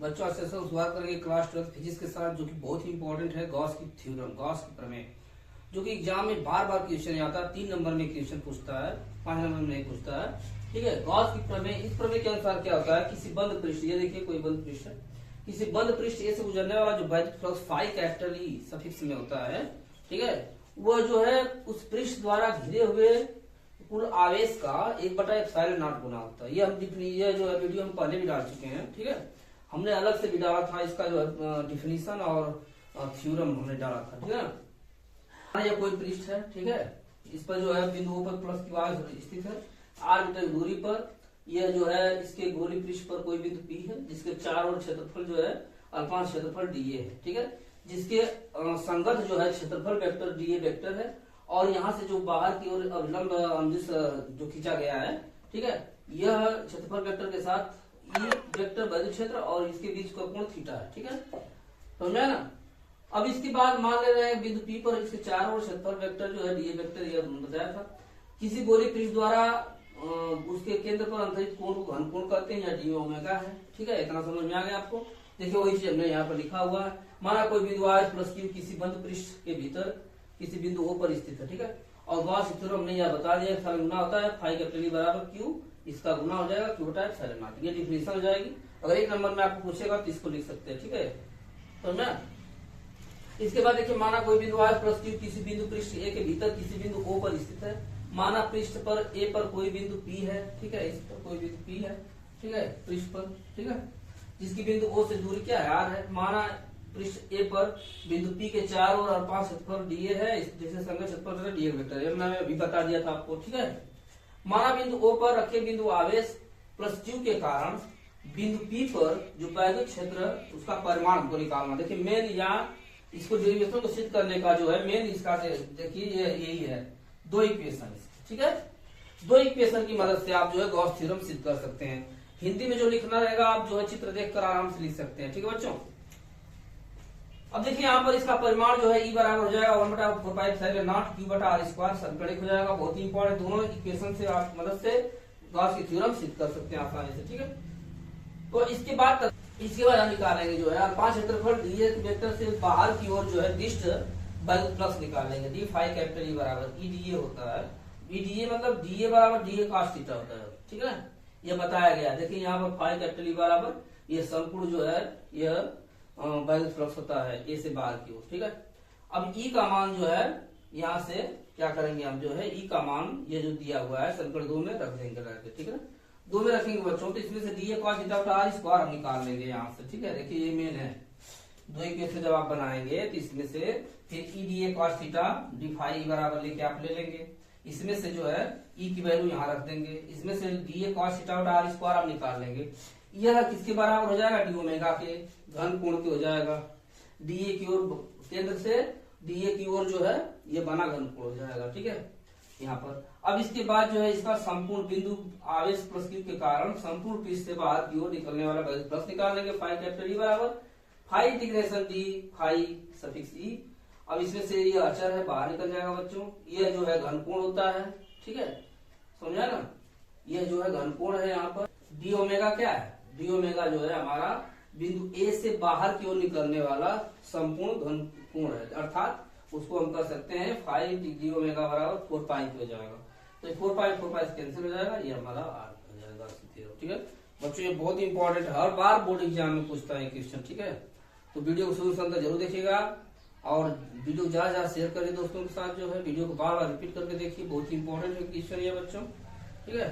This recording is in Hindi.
बच्चों आज से शुरुआत करेंगे क्लास 12 फिजिक्स के साथ, जो कि बहुत ही इंपॉर्टेंट है, गॉस की थ्योरम, गॉस की प्रमेय, जो कि एग्जाम में बार बार क्वेश्चन आता है। 3 नंबर में क्वेश्चन पूछता है, 5 नंबर में नहीं पूछता है। ठीक है, गॉस की प्रमेय, इस प्रमेय के अनुसार क्या होता है, किसी बंद पृष्ठ, ये देखिए कोई बंद पृष्ठ है, किसी बंद पृष्ठ ए से गुजरने वाला जो वैद्युत flux phi capital E suffix में होता है, ठीक है, वो जो है उस पृष्ठ द्वारा घिरे हुए कुल आवेश का 1/ε0 गुना होता है। ये जो है वीडियो हम पहले भी डाल चुके हैं। ठीक है, हमने अलग से भी डाला था, इसका जो है डिफिनीशन और थ्योरम हमने डाला था। ठीक है ना, यह कोई पृष्ठ है, ठीक है, इस पर जो है बिंदुओं पर प्लस की आवेश स्थित है r मीटर दूरी पर। यह जो है इसके गोलीय पृष्ठ पर कोई बिंदु P है, जिसके चारों ओर क्षेत्रफल जो है अल्पांश क्षेत्रफल dA है। ठीक है, जिसके संगत जो है क्षेत्रफल वेक्टर dA वेक्टर है, और यहाँ से जो बाहर की ओर अभिलंब अंदिश जो खींचा गया है, ठीक है, यह क्षेत्रफल वेक्टर के साथ ई वेक्टर वैद्युत क्षेत्र और इसके बीच का कोण थीटा है। ठीक है, समझा ना। अब इसके बाद मान ले रहे हैं बिंदु P पर इसके चारों ओर क्षेत्रफल वेक्टर जो है dA वेक्टर, यह बताया था। किसी गोलीय पृष्ठ द्वारा उसके केंद्र पर अंतरित कोण को घन कोण कहते हैं, या डी ओमेगा है। ठीक है, इतना समझ में आ गया आपको। देखिए वही चीज हमने यहाँ पर लिखा हुआ है। माना कोई बिंदु आर प्लस क्यू किसी बंद पृष्ठ के भीतर किसी बिंदु ओ पर स्थित है। ठीक है, और गॉस की थ्योरम हमने यह बता दिया, सारा गुना होता है फाई कैपिटल ई बराबर क्यू, इसका गुना हो जाएगा क्यू बटा ε0। ये डिफिनेशन हो जाएगी। अगर एक नंबर में आपको पूछेगा तो इसको लिख सकते हैं। ठीक है, तो मैं इसके बाद देखिए, माना कोई बिंदु आर प्लस क्यू किसी बिंदु पृष्ठ ए के भीतर किसी बिंदु ओ पर स्थित है। माना पृष्ठ पर ए पर कोई बिंदु P है, ठीक है, इस पर कोई बिंदु P है, ठीक है, पृष्ठ पर, ठीक है, जिसकी बिंदु O से दूरी क्या है, R है। माना पृष्ठ ए पर बिंदु P के चारों ओर अल्पांश क्षेत्रफल dA है, जिसे संगत क्षेत्रफल dA वेक्टर है, मैंने अभी बता दिया था आपको। ठीक है, माना बिंदु O पर रखे बिंदु आवेश प्लस Q के कारण बिंदु P पर जो वैद्युत क्षेत्र उसका परिमाण हमको निकालना। देखिए मेन यहाँ इसको डेरिवेशन को सिद्ध करने का जो है मेन इसका देखिए यही है, 2 इक्वेशन। ठीक है, 2 इक्वेशन की मदद से आप जो है गॉस थ्योरम सिद्ध कर सकते हैं। हिंदी में जो लिखना रहेगा आप जो है चित्र देखकर आराम से लिख सकते हैं। ठीक है बच्चों, अब देखिए यहाँ पर इसका परिमाण जो है E बराबर हो जाएगा 1/4πε0 Q बटा R स्क्वायर, समीकरण हो जाएगा। बहुत ही इंपॉर्टेंट, दोनों इक्वेशन से आप मदद से गॉस की थ्योरम सिद्ध कर सकते हैं आसानी से। ठीक है, तो इसके बाद हम निकालेंगे जो है अल्पांश क्षेत्रफल dA वेक्टर से बाहर की ओर जो है दिष्ट वैद्युत फ्लक्स निकालेंगे। डी फाई कैपिटल ई बराबर ई dA होता है। ई dA मतलब dA बराबर dA cos थीटा होता है। ठीक है, यह बताया गया। देखिए यहाँ पर फाई कैपिटल ई बराबर यह संपूर्ण जो है यह वैद्युत फ्लक्स होता है ए से बाहर की ओर। ठीक है, अब ई का मान जो है यहाँ से क्या करेंगे हम, जो है ई का मान ये जो दिया हुआ है समीकरण 2 में रख देंगे। ठीक है, 2 में रखेंगे बच्चों, तो इसमें से dA cos थीटा बटा R स्क्वायर हम निकाल लेंगे यहाँ से। ठीक है, देखिए ये मेन है, 2 इक्वेशन जब आप बनाएंगे तो इसमें से फिर E dA cos theta d phi E बराबर लेके आप ले लेंगे। इसमें से जो है ई की वैल्यू यहाँ रख देंगे। इसमें से dA cos थीटा बटा R स्क्वायर आप निकाल लेंगे। यह किसके बराबर हो जाएगा, डी ओमेगा के घन कोण के हो जाएगा। dA की ओर केंद्र से dA की ओर जो है ये बना घन कोण हो जाएगा। ठीक है, यहाँ पर अब इसके बाद जो है इसका संपूर्ण बिंदु आवेश प्लस Q के कारण संपूर्ण पृष्ठ से बाहर की ओर निकलने वाला वैद्युत फ्लक्स निकाल लेंगे। फाई कैपिटल ई बराबर phi integration d phi suffix E. अब इसमें से ये अचर है, बाहर निकल जाएगा बच्चों। यह जो है घन कोण होता है। ठीक है, समझा ना, यह जो है घन कोण है। यहाँ पर डी ओमेगा क्या है, डी ओमेगा जो है हमारा बिंदु ए से बाहर की ओर निकलने वाला संपूर्ण घन कोण है, अर्थात उसको हम कर सकते हैं फाई डी ओमेगा बराबर 4 पाई हो जाएगा। तो 4 पाई कैंसिल हो जाएगा, ये हमारा R हो जाएगा। ठीक है बच्चों, ये बहुत इंपॉर्टेंट है, हर बार बोर्ड एग्जाम में पूछता है क्वेश्चन। ठीक है, तो वीडियो को शुरू से जरूर देखिएगा और वीडियो ज्यादा शेयर करें दोस्तों के साथ। जो है वीडियो को बार बार रिपीट करके देखिए, बहुत ही इंपॉर्टेंट है क्वेश्चन ये बच्चों। ठीक है।